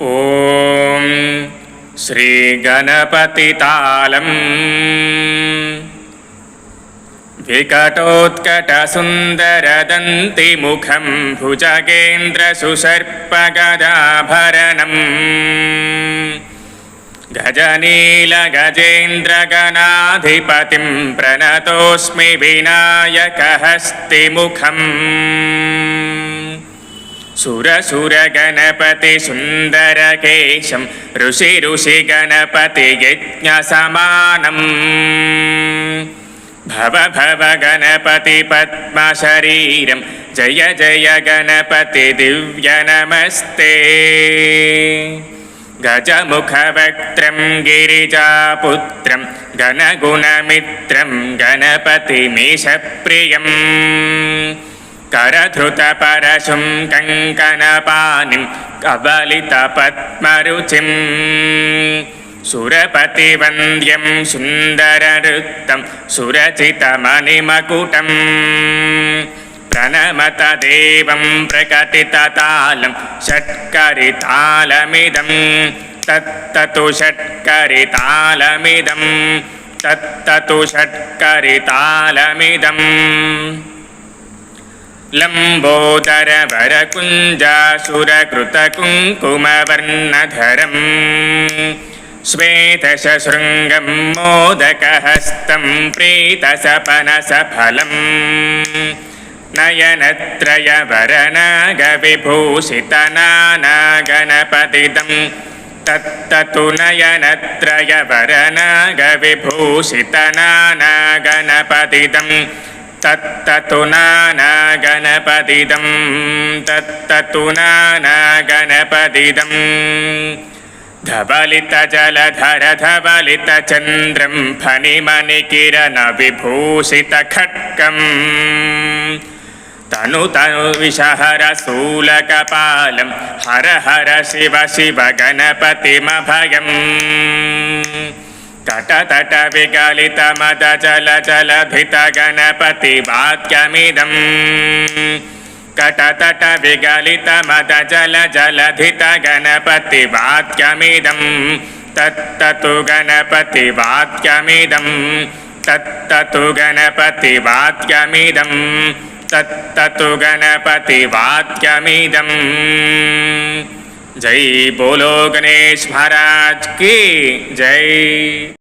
ॐ श्रीगणपतितालम् विकटोत्कटसुन्दरदन्तिमुखं भुजगेन्द्रसुसर्पगदाभरणम् गजनीलगजेन्द्रगणाधिपतिं प्रणतोऽस्मि विनायकहस्तिमुखम् सुरसुरगणपतिसुन्दरकेशं ऋषिगणपतियज्ञसमानम् भव भव गणपति पद्मशरीरं जय जय गणपति दिव्यनमस्ते गजमुखवक्त्रं गिरिजापुत्रं गणगुणमित्रं गणपतिमीशप्रियं करधृतपरशुं कङ्कणपाणिं कबलितपद्मरुचिं सुरपतिवन्द्यं सुन्दरनृत्तं सुरचितमणिमकुटं प्रणमत देवं प्रकटिततालं षट्करितालमिदं तत्ततु षट्करितालमिदं तत्ततु षट्करितालमिदम् लम्बोदरवरकुञ्जासुरकृतकुङ्कुमवर्णधरम् श्वेतशशृङ्गं मोदकहस्तं प्रीतसपनसफलम् नयनत्रयवरनागविभूषितनानागणपतिदं तत्ततु नयनत्रयवरनागविभूषितनानागणपतिदं तत्ततु नानागणपतिदं तत्ततु नानागणपतिदम् धवलितजलधर धवलितचन्द्रं फणिमणिकिरणविभूषितखड्गम् तनुविषहरशूलकपालं हर हर शिव शिव गणपतिमभयम् तटतटविगलितमदजलजलधितगणपतिवाक्यमिदम् कटतटविगलितमदजलजलधितगणपतिवाक्यमिदं तत्ततु गणपतिवाक्यमिदं तत्ततु गणपतिवाक्यमिदं तत्ततु गणपतिवाक्यमिदं। जय बोलो गणेश महाराज की जय।